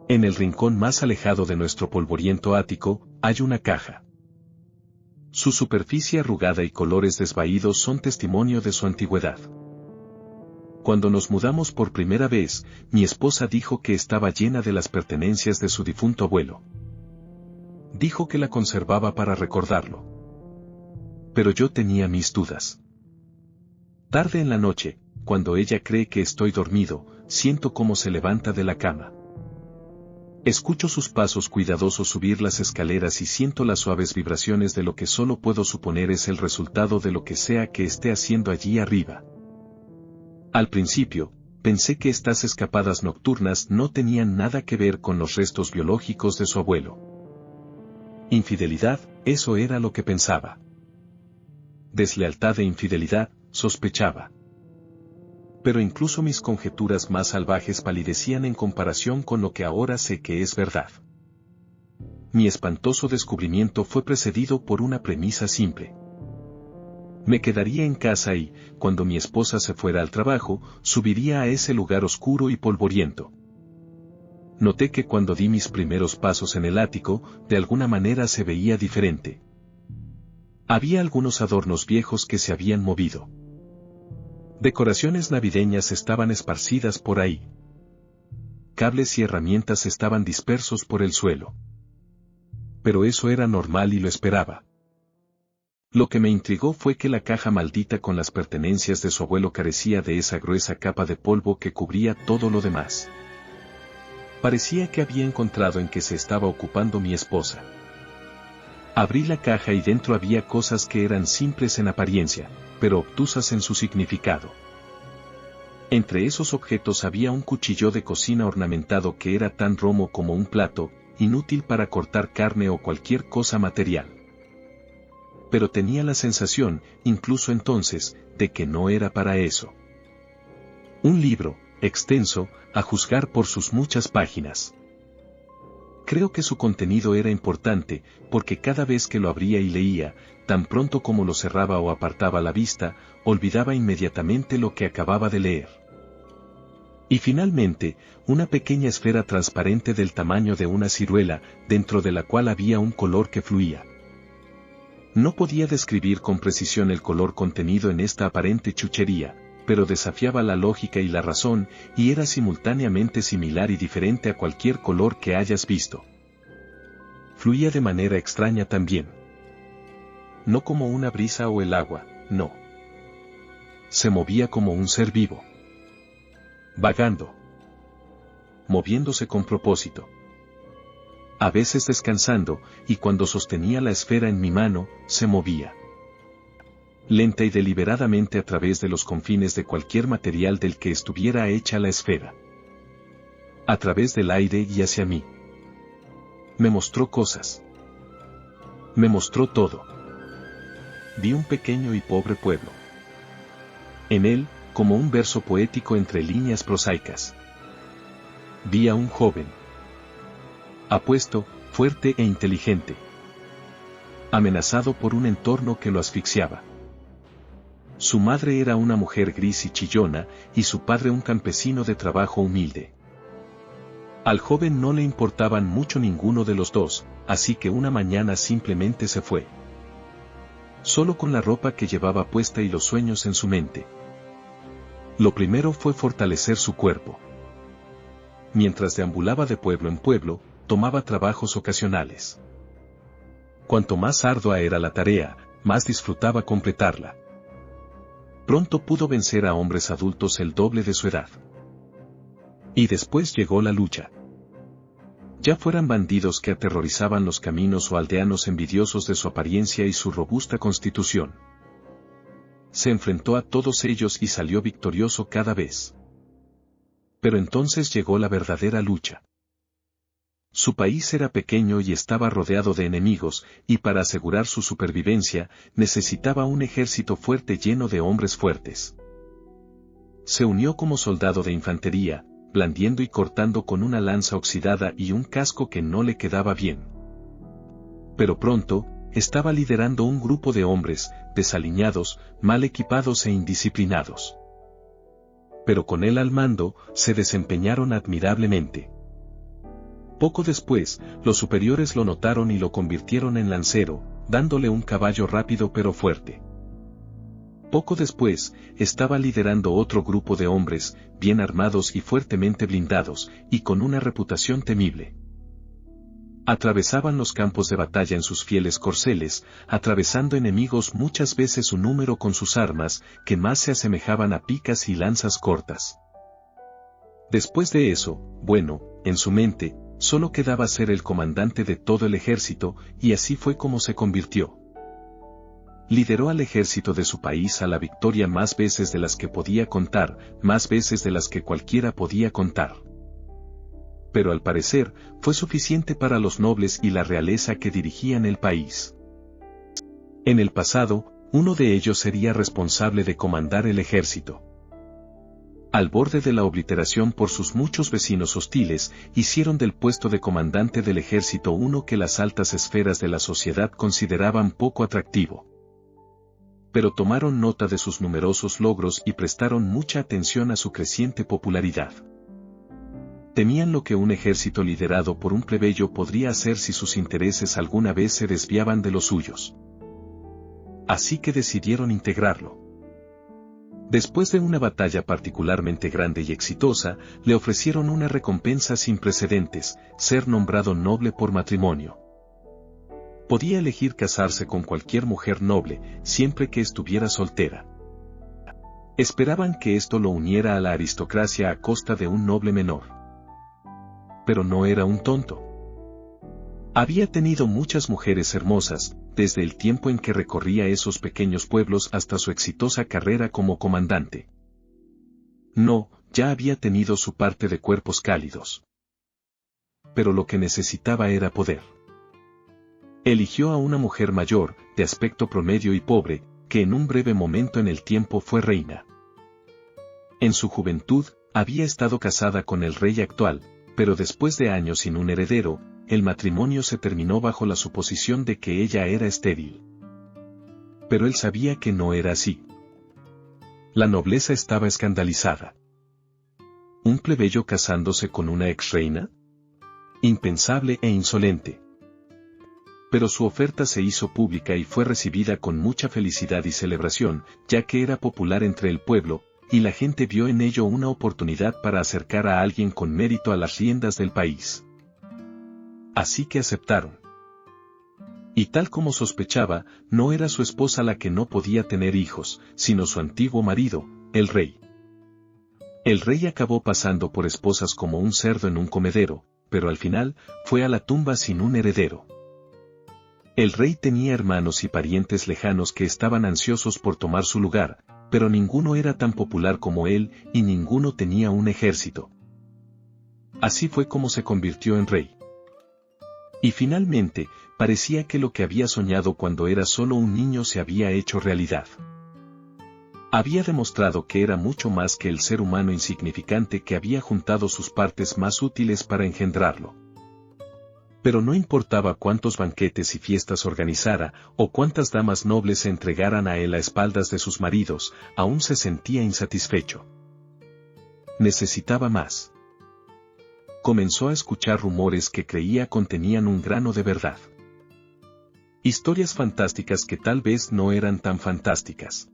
En el rincón más alejado de nuestro polvoriento ático, hay una caja. Su superficie arrugada y colores desvaídos son testimonio de su antigüedad. Cuando nos mudamos por primera vez, mi esposa dijo que estaba llena de las pertenencias de su difunto abuelo. Dijo que la conservaba para recordarlo. Pero yo tenía mis dudas. Tarde en la noche, cuando ella cree que estoy dormido, siento cómo se levanta de la cama. Escucho sus pasos cuidadosos subir las escaleras y siento las suaves vibraciones de lo que solo puedo suponer es el resultado de lo que sea que esté haciendo allí arriba. Al principio, pensé que estas escapadas nocturnas no tenían nada que ver con los restos biológicos de su abuelo. Infidelidad, eso era lo que pensaba. Deslealtad e infidelidad, sospechaba. Pero incluso mis conjeturas más salvajes palidecían en comparación con lo que ahora sé que es verdad. Mi espantoso descubrimiento fue precedido por una premisa simple. Me quedaría en casa y, cuando mi esposa se fuera al trabajo, subiría a ese lugar oscuro y polvoriento. Noté que cuando di mis primeros pasos en el ático, de alguna manera se veía diferente. Había algunos adornos viejos que se habían movido. Decoraciones navideñas estaban esparcidas por ahí. Cables y herramientas estaban dispersos por el suelo. Pero eso era normal y lo esperaba. Lo que me intrigó fue que la caja maldita con las pertenencias de su abuelo carecía de esa gruesa capa de polvo que cubría todo lo demás. Parecía que había encontrado en qué se estaba ocupando mi esposa. Abrí la caja y dentro había cosas que eran simples en apariencia, pero obtusas en su significado. Entre esos objetos había un cuchillo de cocina ornamentado que era tan romo como un plato, inútil para cortar carne o cualquier cosa material. Pero tenía la sensación, incluso entonces, de que no era para eso. Un libro, extenso, a juzgar por sus muchas páginas. Creo que su contenido era importante, porque cada vez que lo abría y leía, tan pronto como lo cerraba o apartaba la vista, olvidaba inmediatamente lo que acababa de leer. Y finalmente, una pequeña esfera transparente del tamaño de una ciruela, dentro de la cual había un color que fluía. No podía describir con precisión el color contenido en esta aparente chuchería, pero desafiaba la lógica y la razón, y era simultáneamente similar y diferente a cualquier color que hayas visto. Fluía de manera extraña también. No como una brisa o el agua, no. Se movía como un ser vivo. Vagando. Moviéndose con propósito. A veces descansando, y cuando sostenía la esfera en mi mano, se movía. Lenta y deliberadamente a través de los confines de cualquier material del que estuviera hecha la esfera. A través del aire y hacia mí. Me mostró cosas. Me mostró todo. Vi un pequeño y pobre pueblo. En él, como un verso poético entre líneas prosaicas. Vi a un joven. Apuesto, fuerte e inteligente. Amenazado por un entorno que lo asfixiaba. Su madre era una mujer gris y chillona, y su padre un campesino de trabajo humilde. Al joven no le importaban mucho ninguno de los dos, así que una mañana simplemente se fue. Solo con la ropa que llevaba puesta y los sueños en su mente. Lo primero fue fortalecer su cuerpo. Mientras deambulaba de pueblo en pueblo, tomaba trabajos ocasionales. Cuanto más ardua era la tarea, más disfrutaba completarla. Pronto pudo vencer a hombres adultos el doble de su edad. Y después llegó la lucha. Ya fueran bandidos que aterrorizaban los caminos o aldeanos envidiosos de su apariencia y su robusta constitución. Se enfrentó a todos ellos y salió victorioso cada vez. Pero entonces llegó la verdadera lucha. Su país era pequeño y estaba rodeado de enemigos, y para asegurar su supervivencia, necesitaba un ejército fuerte lleno de hombres fuertes. Se unió como soldado de infantería, blandiendo y cortando con una lanza oxidada y un casco que no le quedaba bien. Pero pronto, estaba liderando un grupo de hombres, desaliñados, mal equipados e indisciplinados. Pero con él al mando, se desempeñaron admirablemente. Poco después, los superiores lo notaron y lo convirtieron en lancero, dándole un caballo rápido pero fuerte. Poco después, estaba liderando otro grupo de hombres, bien armados y fuertemente blindados, y con una reputación temible. Atravesaban los campos de batalla en sus fieles corceles, atravesando enemigos muchas veces su número con sus armas, que más se asemejaban a picas y lanzas cortas. Después de eso, bueno, en su mente, solo quedaba ser el comandante de todo el ejército, y así fue como se convirtió. Lideró al ejército de su país a la victoria más veces de las que podía contar, más veces de las que cualquiera podía contar. Pero al parecer, fue suficiente para los nobles y la realeza que dirigían el país. En el pasado, uno de ellos sería responsable de comandar el ejército. Al borde de la obliteración por sus muchos vecinos hostiles, hicieron del puesto de comandante del ejército uno que las altas esferas de la sociedad consideraban poco atractivo. Pero tomaron nota de sus numerosos logros y prestaron mucha atención a su creciente popularidad. Temían lo que un ejército liderado por un plebeyo podría hacer si sus intereses alguna vez se desviaban de los suyos. Así que decidieron integrarlo. Después de una batalla particularmente grande y exitosa, le ofrecieron una recompensa sin precedentes, ser nombrado noble por matrimonio. Podía elegir casarse con cualquier mujer noble, siempre que estuviera soltera. Esperaban que esto lo uniera a la aristocracia a costa de un noble menor. Pero no era un tonto. Había tenido muchas mujeres hermosas, desde el tiempo en que recorría esos pequeños pueblos hasta su exitosa carrera como comandante. No, ya había tenido su parte de cuerpos cálidos. Pero lo que necesitaba era poder. Eligió a una mujer mayor, de aspecto promedio y pobre, que en un breve momento en el tiempo fue reina. En su juventud, había estado casada con el rey actual, pero después de años sin un heredero, el matrimonio se terminó bajo la suposición de que ella era estéril. Pero él sabía que no era así. La nobleza estaba escandalizada. ¿Un plebeyo casándose con una ex reina? Impensable e insolente. Pero su oferta se hizo pública y fue recibida con mucha felicidad y celebración, ya que era popular entre el pueblo, y la gente vio en ello una oportunidad para acercar a alguien con mérito a las riendas del país. Así que aceptaron. Y tal como sospechaba, no era su esposa la que no podía tener hijos, sino su antiguo marido, el rey. El rey acabó pasando por esposas como un cerdo en un comedero, pero al final, fue a la tumba sin un heredero. El rey tenía hermanos y parientes lejanos que estaban ansiosos por tomar su lugar, pero ninguno era tan popular como él y ninguno tenía un ejército. Así fue como se convirtió en rey. Y finalmente, parecía que lo que había soñado cuando era solo un niño se había hecho realidad. Había demostrado que era mucho más que el ser humano insignificante que había juntado sus partes más útiles para engendrarlo. Pero no importaba cuántos banquetes y fiestas organizara, o cuántas damas nobles se entregaran a él a espaldas de sus maridos, aún se sentía insatisfecho. Necesitaba más. Comenzó a escuchar rumores que creía contenían un grano de verdad. Historias fantásticas que tal vez no eran tan fantásticas.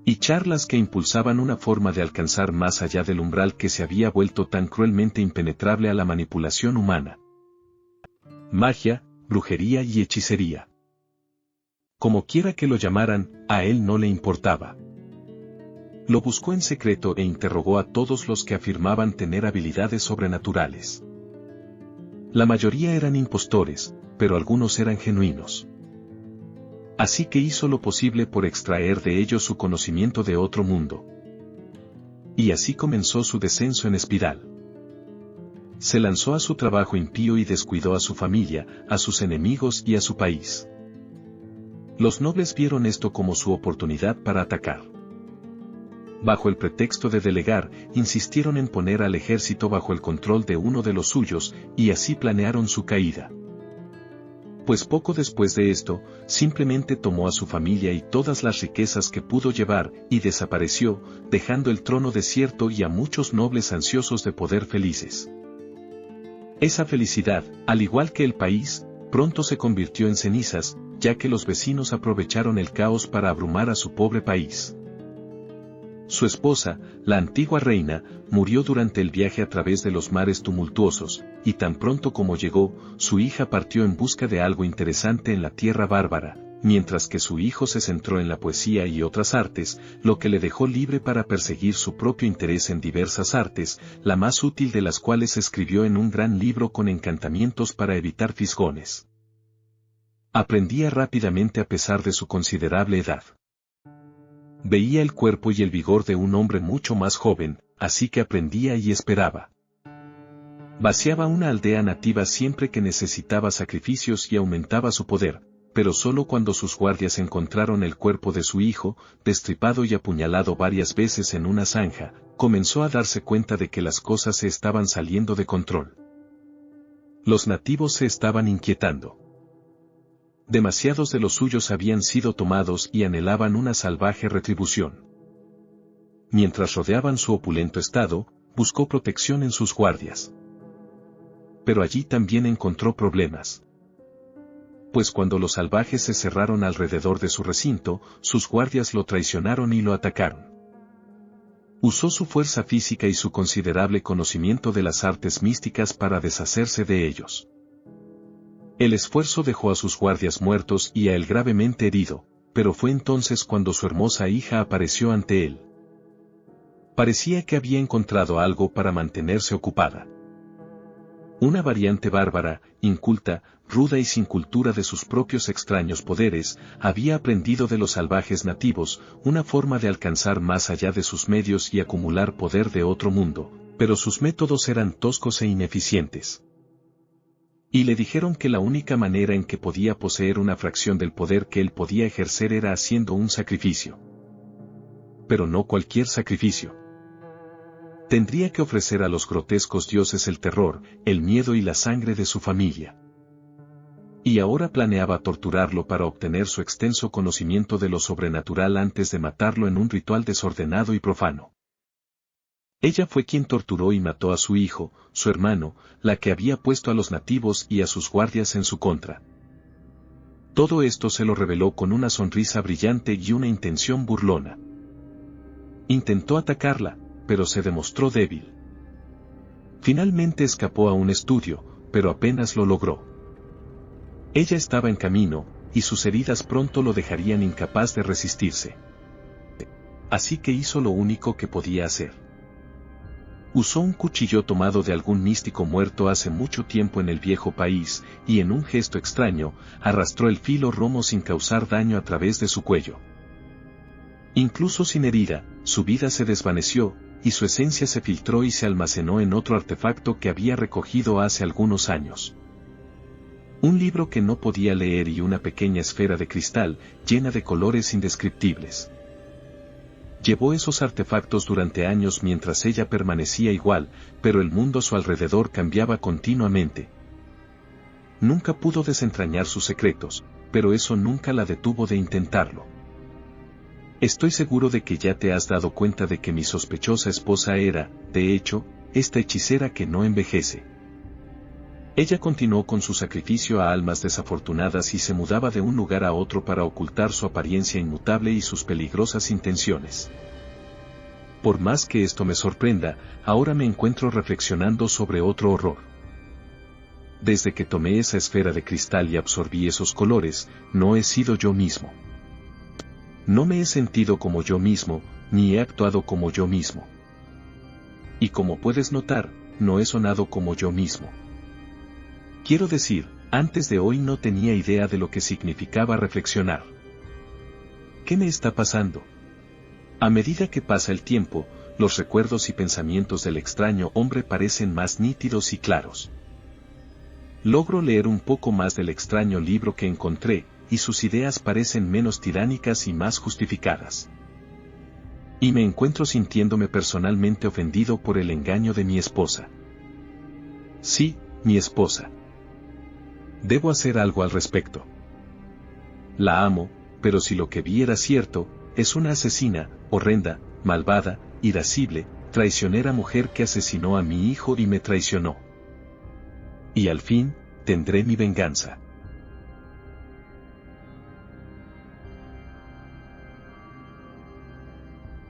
Y charlas que impulsaban una forma de alcanzar más allá del umbral que se había vuelto tan cruelmente impenetrable a la manipulación humana. Magia, brujería y hechicería. Como quiera que lo llamaran, a él no le importaba. Lo buscó en secreto e interrogó a todos los que afirmaban tener habilidades sobrenaturales. La mayoría eran impostores, pero algunos eran genuinos. Así que hizo lo posible por extraer de ellos su conocimiento de otro mundo. Y así comenzó su descenso en espiral. Se lanzó a su trabajo impío y descuidó a su familia, a sus enemigos y a su país. Los nobles vieron esto como su oportunidad para atacar. Bajo el pretexto de delegar, insistieron en poner al ejército bajo el control de uno de los suyos, y así planearon su caída. Pues poco después de esto, simplemente tomó a su familia y todas las riquezas que pudo llevar, y desapareció, dejando el trono desierto y a muchos nobles ansiosos de poder felices. Esa felicidad, al igual que el país, pronto se convirtió en cenizas, ya que los vecinos aprovecharon el caos para abrumar a su pobre país. Su esposa, la antigua reina, murió durante el viaje a través de los mares tumultuosos, y tan pronto como llegó, su hija partió en busca de algo interesante en la tierra bárbara, mientras que su hijo se centró en la poesía y otras artes, lo que le dejó libre para perseguir su propio interés en diversas artes, la más útil de las cuales escribió en un gran libro con encantamientos para evitar fisgones. Aprendía rápidamente a pesar de su considerable edad. Veía el cuerpo y el vigor de un hombre mucho más joven, así que aprendía y esperaba. Vaciaba una aldea nativa siempre que necesitaba sacrificios y aumentaba su poder, pero solo cuando sus guardias encontraron el cuerpo de su hijo, destripado y apuñalado varias veces en una zanja, comenzó a darse cuenta de que las cosas se estaban saliendo de control. Los nativos se estaban inquietando. Demasiados de los suyos habían sido tomados y anhelaban una salvaje retribución. Mientras rodeaban su opulento estado, buscó protección en sus guardias. Pero allí también encontró problemas. Pues cuando los salvajes se cerraron alrededor de su recinto, sus guardias lo traicionaron y lo atacaron. Usó su fuerza física y su considerable conocimiento de las artes místicas para deshacerse de ellos. El esfuerzo dejó a sus guardias muertos y a él gravemente herido, pero fue entonces cuando su hermosa hija apareció ante él. Parecía que había encontrado algo para mantenerse ocupada. Una variante bárbara, inculta, ruda y sin cultura de sus propios extraños poderes, había aprendido de los salvajes nativos una forma de alcanzar más allá de sus medios y acumular poder de otro mundo, pero sus métodos eran toscos e ineficientes. Y le dijeron que la única manera en que podía poseer una fracción del poder que él podía ejercer era haciendo un sacrificio. Pero no cualquier sacrificio. Tendría que ofrecer a los grotescos dioses el terror, el miedo y la sangre de su familia. Y ahora planeaba torturarlo para obtener su extenso conocimiento de lo sobrenatural antes de matarlo en un ritual desordenado y profano. Ella fue quien torturó y mató a su hijo, su hermano, la que había puesto a los nativos y a sus guardias en su contra. Todo esto se lo reveló con una sonrisa brillante y una intención burlona. Intentó atacarla, pero se demostró débil. Finalmente escapó a un estudio, pero apenas lo logró. Ella estaba en camino, y sus heridas pronto lo dejarían incapaz de resistirse. Así que hizo lo único que podía hacer. Usó un cuchillo tomado de algún místico muerto hace mucho tiempo en el viejo país, y en un gesto extraño, arrastró el filo romo sin causar daño a través de su cuello. Incluso sin herida, su vida se desvaneció, y su esencia se filtró y se almacenó en otro artefacto que había recogido hace algunos años. Un libro que no podía leer y una pequeña esfera de cristal, llena de colores indescriptibles. Llevó esos artefactos durante años mientras ella permanecía igual, pero el mundo a su alrededor cambiaba continuamente. Nunca pudo desentrañar sus secretos, pero eso nunca la detuvo de intentarlo. Estoy seguro de que ya te has dado cuenta de que mi sospechosa esposa era, de hecho, esta hechicera que no envejece. Ella continuó con su sacrificio a almas desafortunadas y se mudaba de un lugar a otro para ocultar su apariencia inmutable y sus peligrosas intenciones. Por más que esto me sorprenda, ahora me encuentro reflexionando sobre otro horror. Desde que tomé esa esfera de cristal y absorbí esos colores, no he sido yo mismo. No me he sentido como yo mismo, ni he actuado como yo mismo. Y como puedes notar, no he sonado como yo mismo. Quiero decir, antes de hoy no tenía idea de lo que significaba reflexionar. ¿Qué me está pasando? A medida que pasa el tiempo, los recuerdos y pensamientos del extraño hombre parecen más nítidos y claros. Logro leer un poco más del extraño libro que encontré, y sus ideas parecen menos tiránicas y más justificadas. Y me encuentro sintiéndome personalmente ofendido por el engaño de mi esposa. Sí, mi esposa. Debo hacer algo al respecto. La amo, pero si lo que vi era cierto, es una asesina, horrenda, malvada, irascible, traicionera mujer que asesinó a mi hijo y me traicionó. Y al fin, tendré mi venganza.